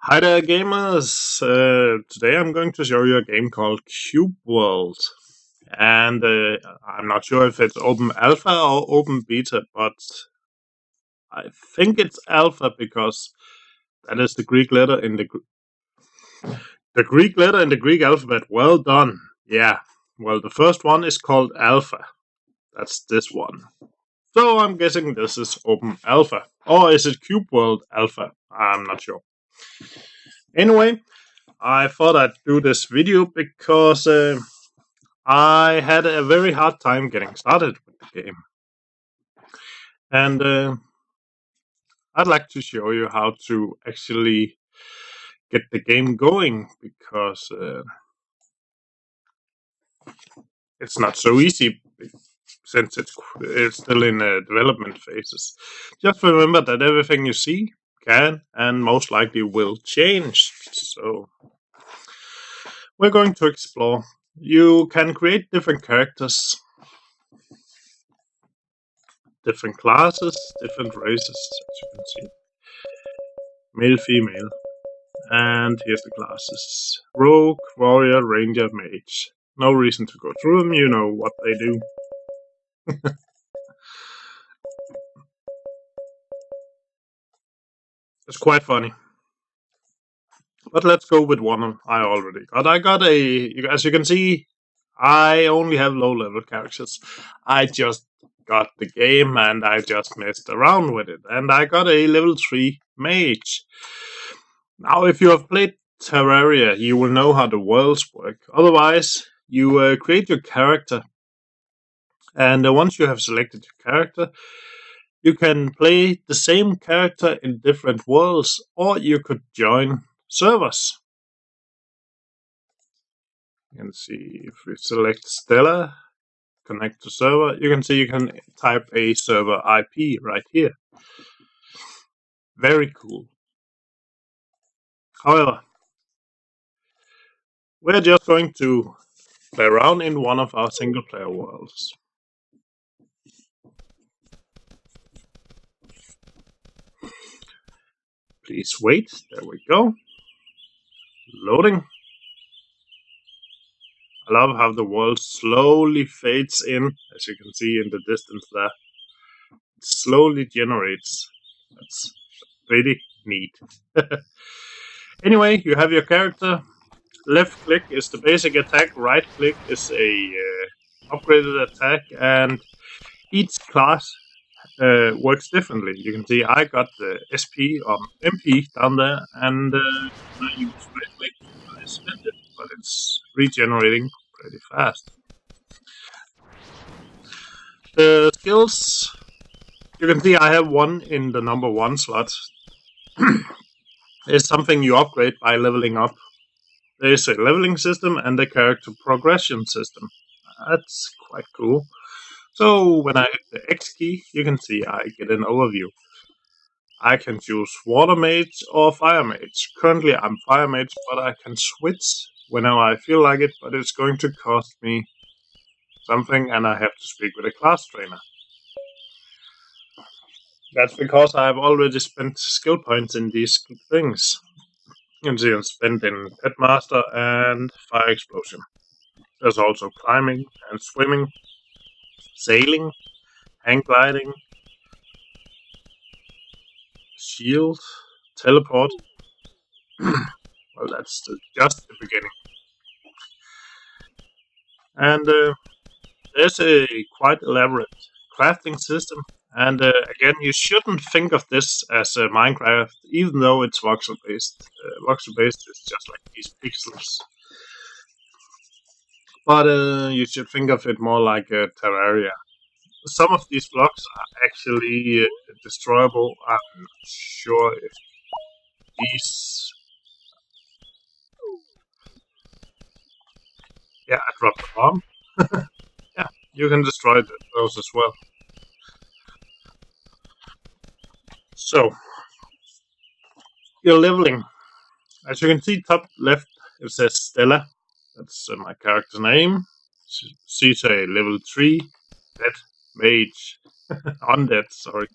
Hi there, gamers! Today I'm going to show you a game called Cubeworld. And I'm not sure if it's open alpha or open beta, but I think it's alpha because that is the Greek letter in the Greek letter in the Greek alphabet. Well done. Yeah. Well, the first one is called alpha. That's this one. So I'm guessing this is open alpha. Or is it Cubeworld alpha? I'm not sure. Anyway, I thought I'd do this video because I had a very hard time getting started with the game. And I'd like to show you how to actually get the game going because it's not so easy since it's still in development phases. Just remember that everything you see can and most likely will change. So we're going to explore. You can create different characters, different classes, different races, as you can see. Male, female. And here's the classes. Rogue, Warrior, Ranger, Mage. No reason to go through them, you know what they do. It's quite funny. But let's go with one I already got. I got as you can see, I only have low level characters. I just got the game and I just messed around with it. And I got a level 3 mage. Now, if you have played Terraria, you will know how the worlds work. Otherwise, you create your character. And once you have selected your character, you can play the same character in different worlds, or you could join servers. You can see if we select Stella, connect to server, you can see you can type a server IP right here. Very cool. However, we're just going to play around in one of our single player worlds. Please wait, there we go. Loading. I love how the world slowly fades in, as you can see in the distance there. It slowly generates. That's pretty neat. Anyway, you have your character. Left click is the basic attack, right click is a upgraded attack, and each class works differently. You can see I got the SP or MP down there, and I use right click, I spend it, but it's regenerating pretty fast. The skills, you can see I have one in the number 1 slot. It's something you upgrade by leveling up. There's a leveling system and a character progression system. That's quite cool. So when I hit the X key, you can see I get an overview. I can choose Water Mage or Fire Mage. Currently I'm Fire Mage, but I can switch whenever I feel like it, but it's going to cost me something and I have to speak with a class trainer. That's because I've already spent skill points in these things. You can see I'm spent in Headmaster and Fire Explosion. There's also climbing and swimming, sailing, hang gliding, shield, teleport. Well, that's just the beginning. And there's a quite elaborate crafting system. And again, you shouldn't think of this as a Minecraft, even though it's voxel based. Voxel based is just like these pixels. But you should think of it more like a Terraria. Some of these blocks are actually destroyable. I'm not sure if these. Yeah, I dropped a bomb. Yeah, you can destroy those as well. So, you're leveling. As you can see, top left, it says Stella. That's my character name. She's a level 3 dead mage. Undead, sorry.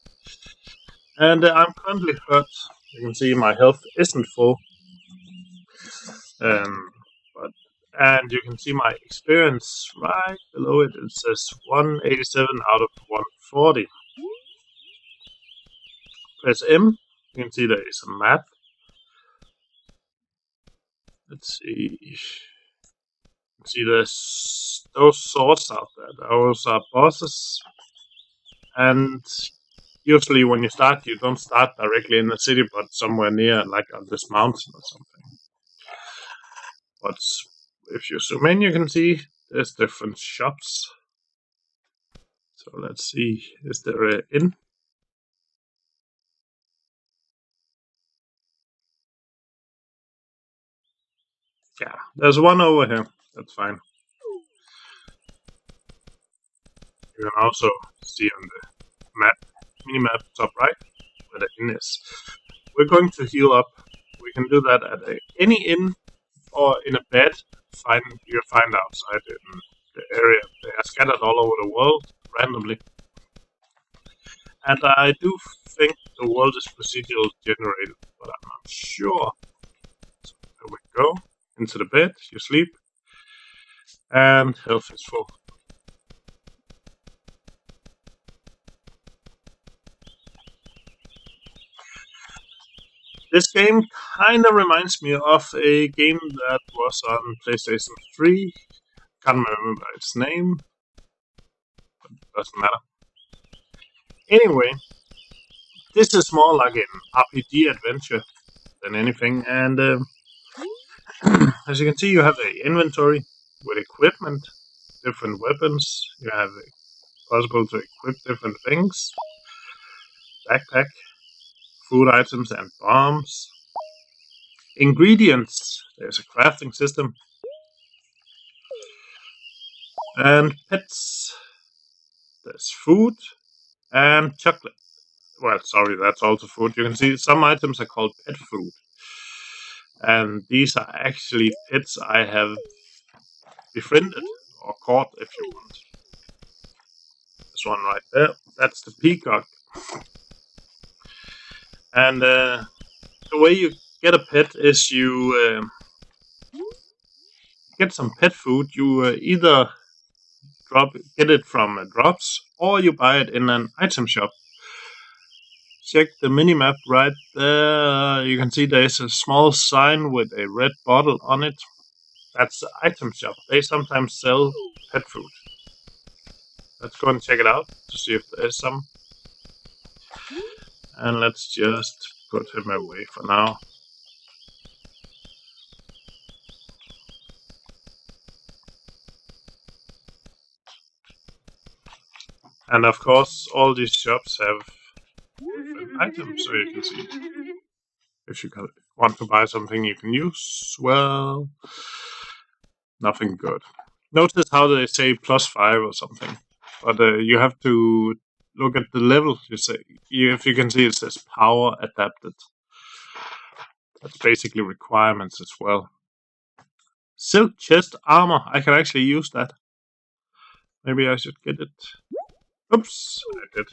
And I'm currently hurt. You can see my health isn't full. And you can see my experience right below it. It says 187 out of 140. Press M. You can see there is a map. Let's see. You can see there's those swords out there. Those are bosses. And usually when you start, you don't start directly in the city, but somewhere near, like on this mountain or something. But if you zoom in, you can see there's different shops. So let's see, is there an inn? Yeah, there's one over here. That's fine. You can also see on the map, mini-map top right, where the inn is. We're going to heal up. We can do that at any inn or in a bed. You'll find outside in the area. They are scattered all over the world randomly. And I do think the world is procedural generated, but I'm not sure. So there we go. Into the bed, you sleep, and health is full. This game kind of reminds me of a game that was on PlayStation 3. Can't remember its name, but it doesn't matter. Anyway, this is more like an RPG adventure than anything, and as you can see, you have an inventory with equipment, different weapons. You have possible to equip different things, backpack, food items and bombs. Ingredients, there's a crafting system. And pets, there's food and chocolate. Well, sorry, that's also food. You can see some items are called pet food. And these are actually pets I have befriended or caught, if you want. This one right there, that's the peacock. And the way you get a pet is you get some pet food. You either get it from drops or you buy it in an item shop. Check the minimap right there. You can see there's a small sign with a red bottle on it. That's the item shop. They sometimes sell pet food. Let's go and check it out to see if there's some. And let's just put him away for now. And of course, all these shops have different items, so you can see if you want to buy something you can use. Well, nothing good. Notice how they say +5 or something, but you have to look at the level. If you can see, it says power adapted. That's basically requirements as well. Silk chest armor. I can actually use that. Maybe I should get it. Oops, I did.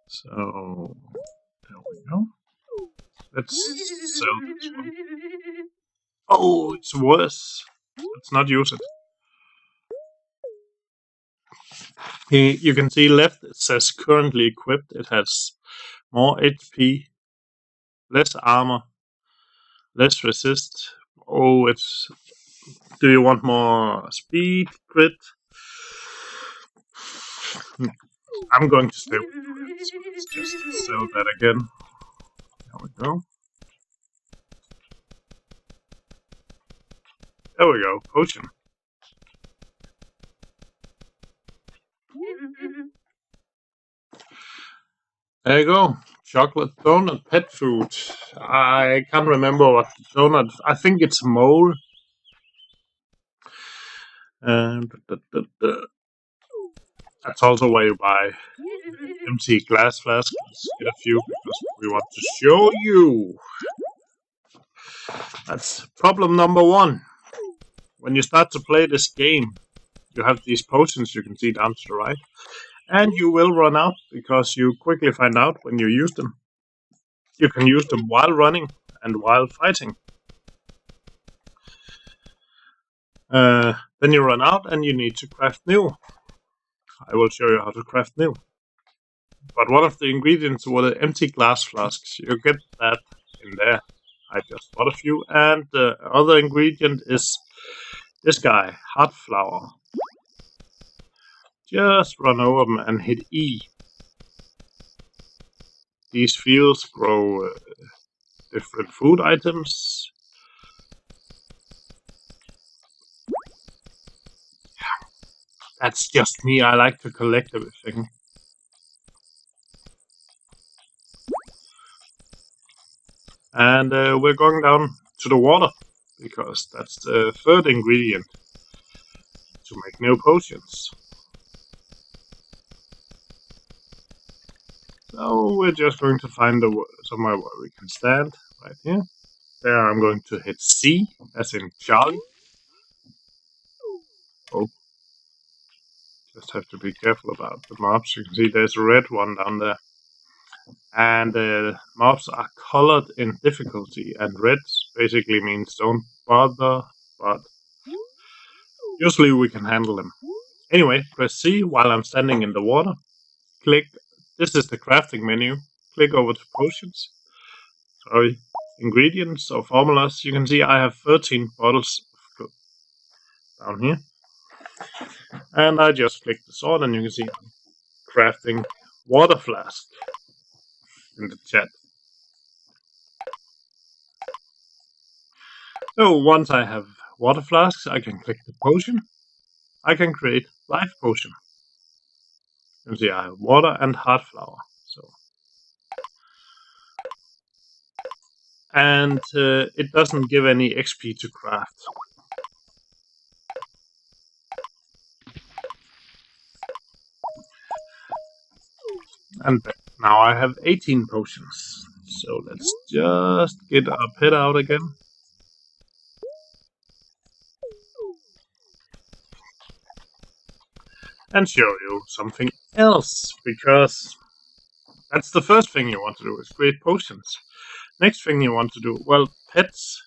So, there we go. Let's sell this one. Oh, it's worse. Let's not use it. You can see left, it says currently equipped. It has more HP, less armor, less resist. Oh, it's... Do you want more speed, crit? I'm going to stay with it, so let's just sell that again. There we go. There we go, potion. There you go. Chocolate donut, pet food. I can't remember what donut. I think it's mole. And that's also where you buy empty glass flasks. Get a few because we want to show you. That's problem number 1. When you start to play this game, you have these potions you can see down to the right. And you will run out because you quickly find out when you use them. You can use them while running, and while fighting. Then you run out and you need to craft new. I will show you how to craft new. But one of the ingredients were the empty glass flasks. You get that in there. I just bought a few. And the other ingredient is this guy, heart flower. Just run over them and hit E. These fields grow different food items. That's just me. I like to collect everything. And we're going down to the water, because that's the third ingredient to make new potions. So we're just going to find somewhere where we can stand, right here. There I'm going to hit C, as in Charlie. Oh, just have to be careful about the mobs. You can see there's a red one down there. And the mobs are colored in difficulty, and red basically means don't bother, but usually we can handle them. Anyway, press C while I'm standing in the water. Click, this is the crafting menu. Click over to potions. Sorry, ingredients or formulas. You can see I have 13 bottles down here. And I just click the sword and you can see I'm crafting water flask in the chat. So once I have water flasks, I can click the potion. I can create life potion. You can see I have water and heart flower. And it doesn't give any XP to craft. And now I have 18 potions. So let's just get our pet out again. And show you something else, because that's the first thing you want to do, is create potions. Next thing you want to do, well, pets.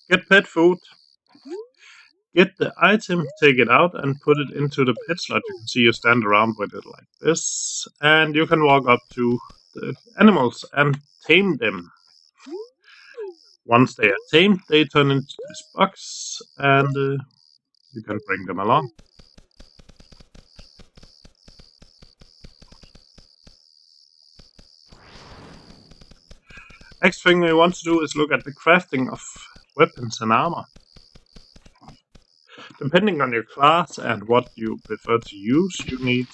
Get pet food. Get the item, take it out, and put it into the pet slot. You can see you stand around with it like this, and you can walk up to the animals and tame them. Once they are tamed, they turn into this box, and you can bring them along. Next thing we want to do is look at the crafting of weapons and armor. Depending on your class and what you prefer to use, you need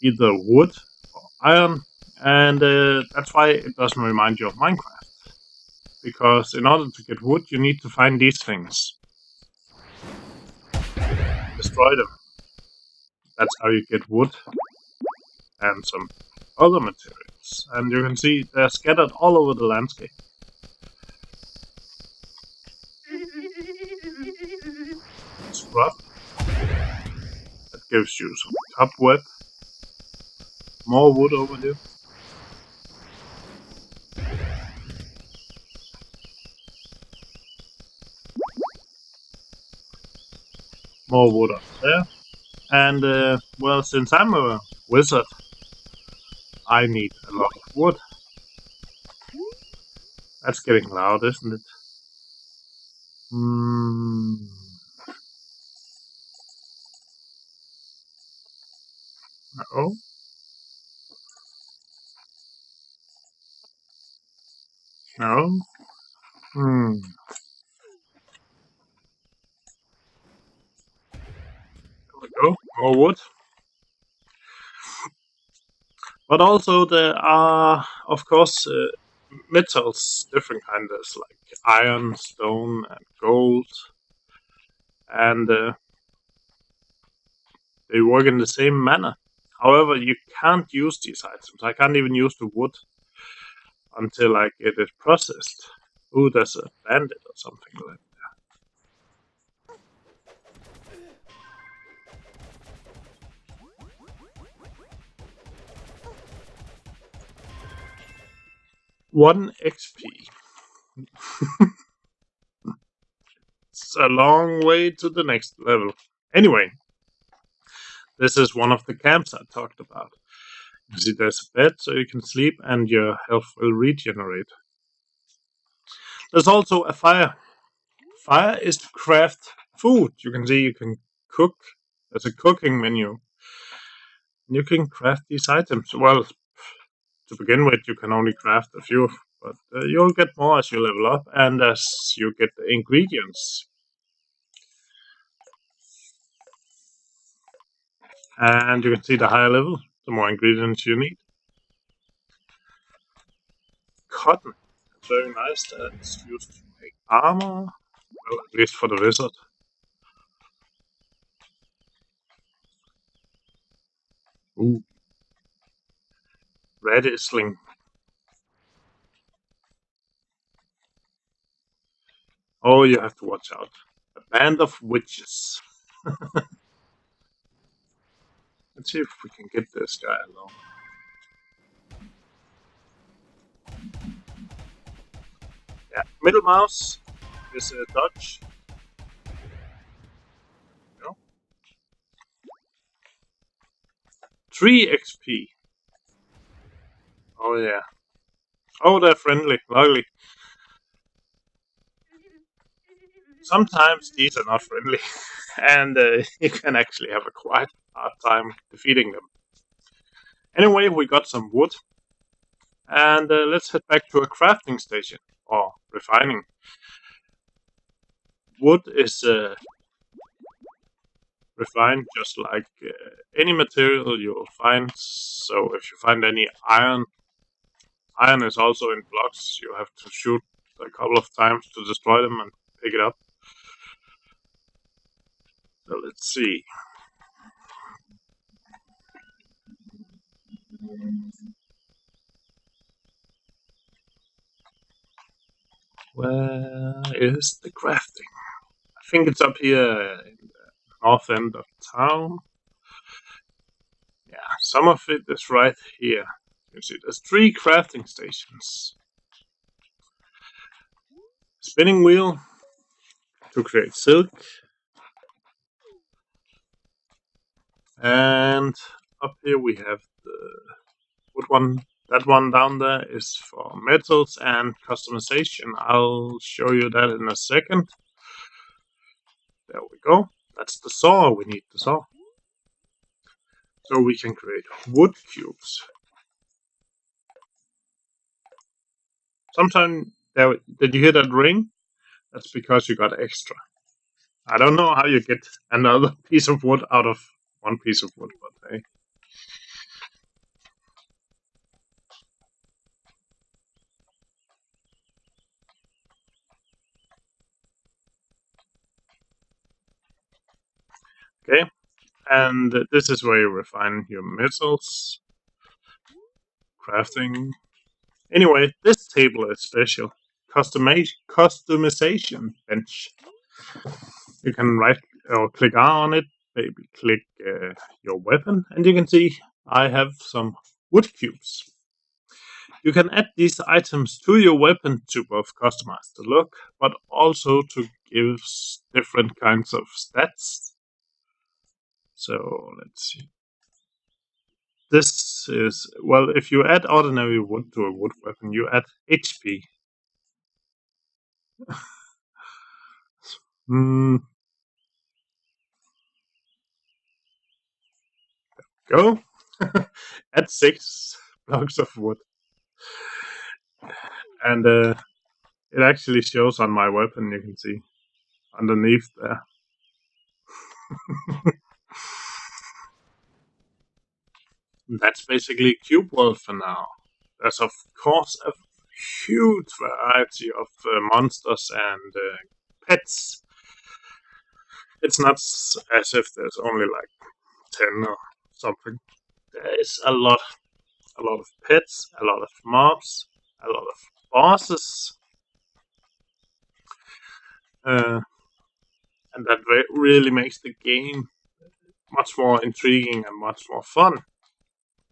either wood or iron, and that's why it doesn't remind you of Minecraft. Because in order to get wood, you need to find these things. Destroy them. That's how you get wood and some other materials. And you can see they're scattered all over the landscape. Scrub. That gives you some cobweb. More wood over here. More wood up there. And, well, since I'm a wizard, I need a lot of wood. That's getting loud, isn't it? No. No. There we go. More wood. But also there are, of course, metals, different kinds, like iron, stone, and gold. And they work in the same manner. However, you can't use these items. I can't even use the wood until I get it processed. Ooh, there's a bandit or something like that. 1 XP. It's a long way to the next level. Anyway, this is one of the camps I talked about. You see, there's a bed so you can sleep and your health will regenerate. There's also a fire. Fire is to craft food. You can see you can cook. There's a cooking menu. You can craft these items. Well, to begin with, you can only craft a few, but you'll get more as you level up and as you get the ingredients. And you can see the higher level, the more ingredients you need. Cotton. It's very nice that it's used to make armor. Well, at least for the wizard. Ooh. Red Isling. Oh, you have to watch out. A band of witches. Let's see if we can get this guy alone. Yeah, middle mouse is a dodge. No. 3 XP. Oh yeah. Oh, they're friendly, lovely. Sometimes these are not friendly, and you can actually have a quite hard time defeating them. Anyway, we got some wood, and let's head back to a crafting station, or refining. Wood is refined just like any material you'll find, so if you find any iron, iron is also in blocks, you have to shoot a couple of times to destroy them and pick it up. So let's see. Where is the crafting? I think it's up here in the north end of town. Yeah, some of it is right here. You see, there's 3 crafting stations. Spinning wheel to create silk. And up here we have the wood one. That one down there is for metals and customization. I'll show you that in a second. There we go. That's the saw. We need the saw. So we can create wood cubes. Sometimes, did you hear that ring? That's because you got extra. I don't know how you get another piece of wood out of one piece of wood, but hey. Okay, and this is where you refine your metals, crafting. Anyway, this table is special. Customization bench. You can right or click on it, maybe click your weapon, and you can see I have some wood cubes. You can add these items to your weapon to both customize the look, but also to give different kinds of stats. So let's see. This is, well, if you add ordinary wood to a wood weapon, you add HP. Go. Add 6 blocks of wood. And it actually shows on my weapon, you can see underneath there. That's basically Cubeworld for now. There's of course a huge variety of monsters and pets. It's not as if there's only like 10 or something. There is a lot of pets, a lot of mobs, a lot of bosses. And that really makes the game much more intriguing and much more fun.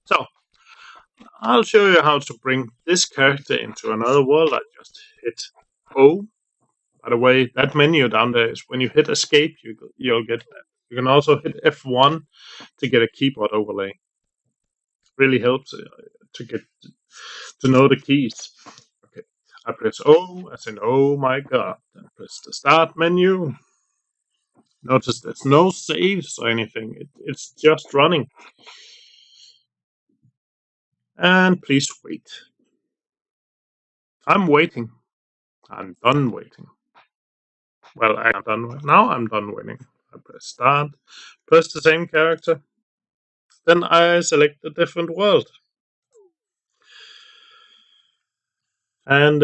So, I'll show you how to bring this character into another world. I just hit O. By the way, that menu down there is when you hit escape, you'll get that. You can also hit F1 to get a keyboard overlay. Really helps to get to know the keys. Okay, I press O as in oh my god. Then press the start menu. Notice there's no saves or anything. It's just running. And please wait. I'm waiting. I'm done waiting. Well, I'm done. Now I'm done waiting. I press start. Press the same character. Then I select a different world. And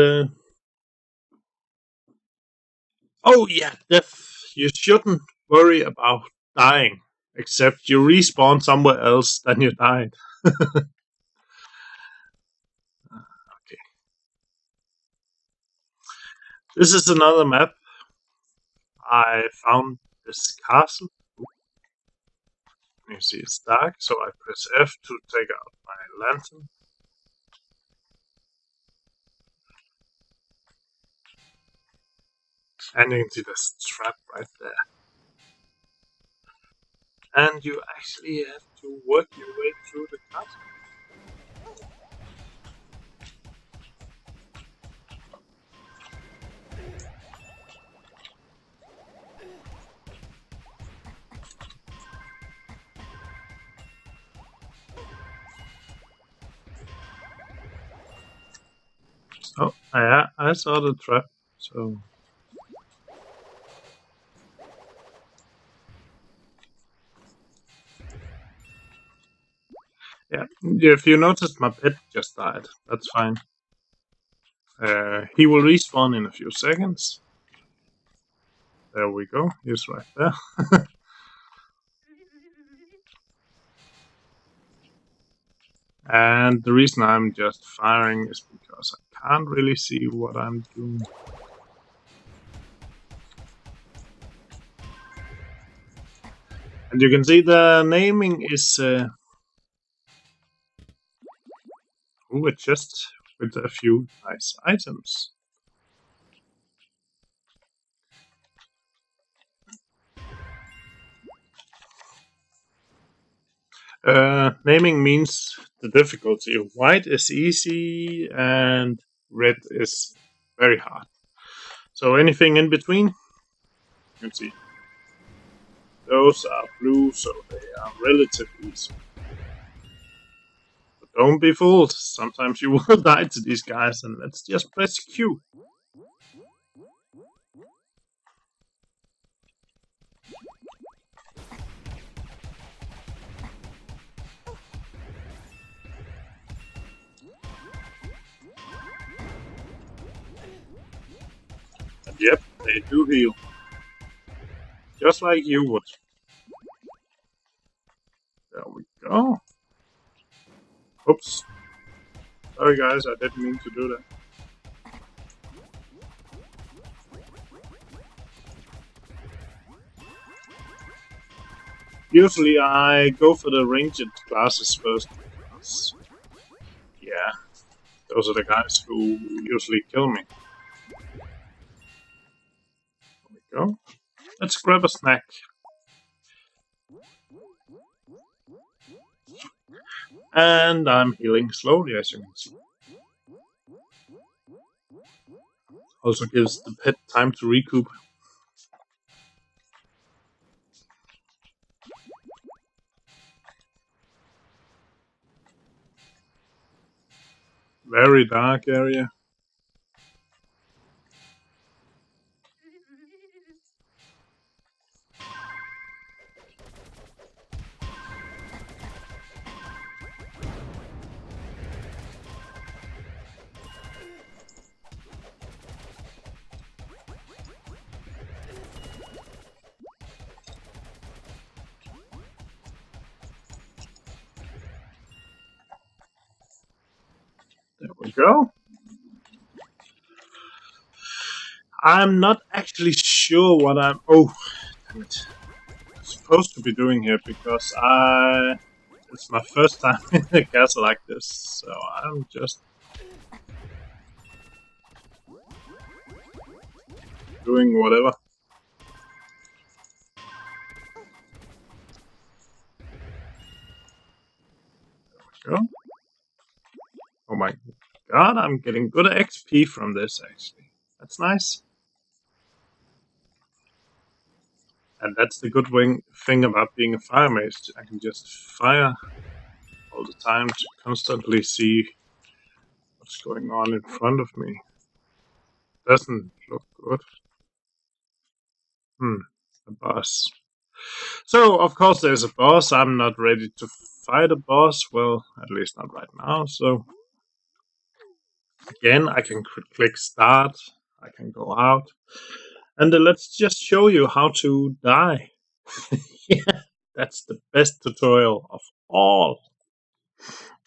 oh yeah, death. You shouldn't worry about dying, except you respawn somewhere else than you died. Okay. This is another map. I found this castle. You see it's dark, so I press F to take out my lantern. And you can see there's a trap right there. And you actually have to work your way through the castle. Oh, yeah, I saw the trap, so... Yeah, if you noticed, my pet just died. That's fine. He will respawn in a few seconds. There we go. He's right there. And the reason I'm just firing is because I can't really see what I'm doing. And you can see the naming is a chest with a few nice items. Naming means the difficulty. White is easy and red is very hard. So anything in between, you can see. Those are blue, so they are relatively easy. But don't be fooled. Sometimes you will die to these guys, and let's just press Q. And yep, they do heal. Just like you would. There we go. Oops. Sorry guys, I didn't mean to do that. Usually I go for the ranged classes first. Because, yeah, those are the guys who usually kill me. There we go. Let's grab a snack. And I'm healing slowly, as you can see. Also gives the pet time to recoup. Very dark area. There we go. I'm not actually sure what I'm... Oh, damn it. I'm supposed to be doing here because It's my first time in a castle like this, so I'm just doing whatever. Go. Oh my god, I'm getting good XP from this actually. That's nice. And that's the good thing about being a fire mage. I can just fire all the time to constantly see what's going on in front of me. Doesn't look good. A boss. So, of course, there's a boss. I'm not ready to fight a boss. Well, at least not right now. So, again, I can click start. I can go out. And let's just show you how to die. Yeah, that's the best tutorial of all.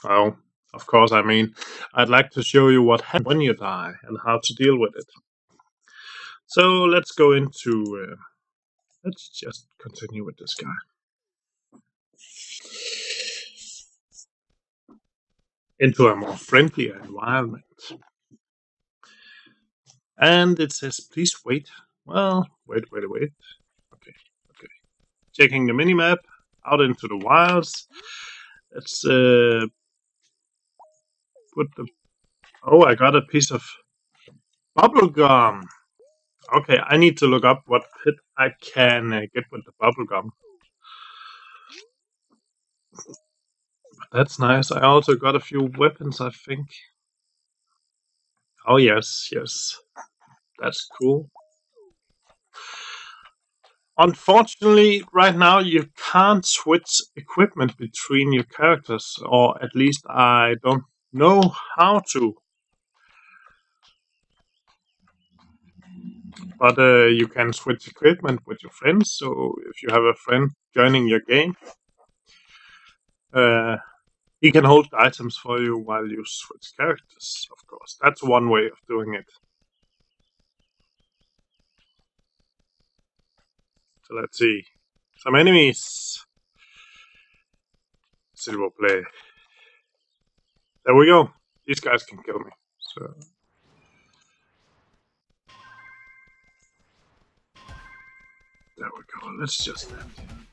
Oh, of course, I mean, I'd like to show you what happens when you die and how to deal with it. So let's go into, let's just continue with this guy. Into a more friendly environment. And it says, please wait. Well, wait. Okay. Checking the minimap, out into the wilds. Let's put the... Oh, I got a piece of bubble gum. Okay, I need to look up what pit I can get with the bubble gum. That's nice. I also got a few weapons, I think. Oh, yes. That's cool. Unfortunately, right now you can't switch equipment between your characters, or at least I don't know how to. But you can switch equipment with your friends, so if you have a friend joining your game, he can hold items for you while you switch characters, of course. That's one way of doing it. So let's see. Some enemies. Silver play. There we go. These guys can kill me. So there we go. Let's just end here.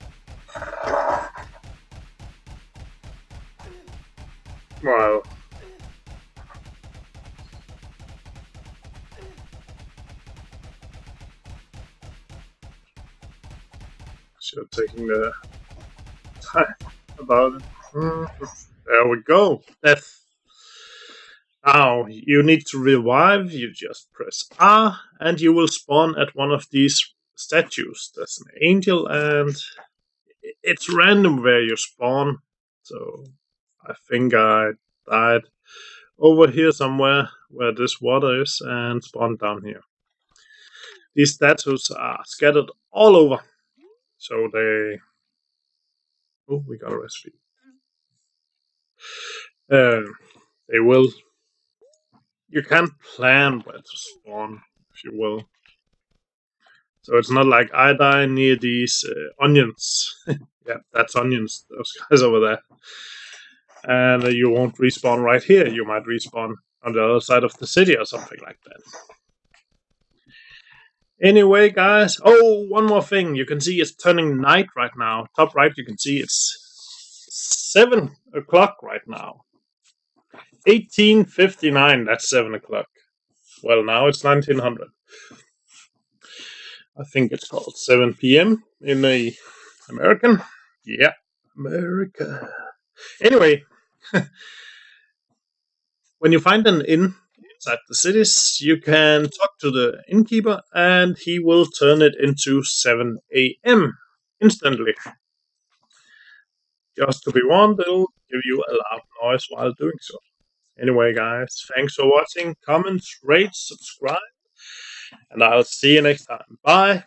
Wow. Should have taken the time about it. There we go. Death. Now, you need to revive. You just press R, and you will spawn at one of these statues. There's an angel, and it's random where you spawn. So, I think I died over here somewhere where this water is and spawned down here. These statues are scattered all over. So they... Oh, we got a recipe. They will... You can't plan where to spawn, if you will. So it's not like I die near these onions. Yeah, that's onions, those guys over there. And you won't respawn right here. You might respawn on the other side of the city or something like that. Anyway, guys. Oh, one more thing. You can see it's turning night right now. Top right, you can see it's 7 o'clock right now. 1859, that's 7 o'clock. Well, now it's 1900. I think it's called 7 p.m. in a American. Yeah, America. Anyway, when you find an inn inside the cities, you can talk to the innkeeper and he will turn it into 7 a.m. instantly. Just to be warned, it'll give you a loud noise while doing so. Anyway, guys, thanks for watching. Comment, rate, subscribe, and I'll see you next time. Bye.